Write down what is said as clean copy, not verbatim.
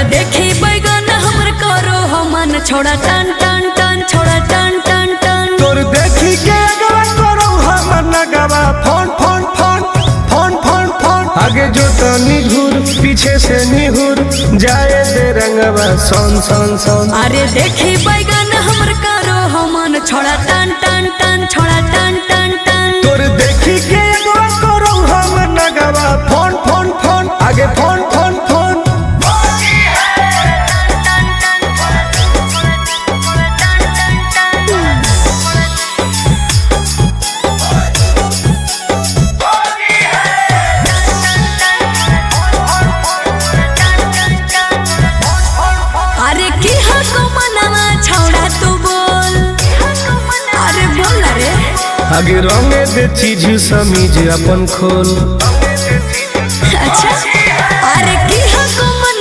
अरे देखी बैगन हमर करो हमन छोड़ा टन टन टन छोड़ा टन टन टन तोर देखी के अगवा करो हमन नगवा phone phone phone phone phone phone आगे जो तनी घूर पीछे से निहुर जाए दे रंगवा सोन सोन सोन। अरे देखी बैगन हमर करो हमन छोड़ा टन टन टन छोड़ा टन टन टन तोर देखी के अगवा करो हमन नगवा फोन फोन फोन आगे फोन फोन फोन। अरे की हको मनवा छोड़ा तू बोल अरे बोल रे आगे रंगे दे चीज समीज अपन खोल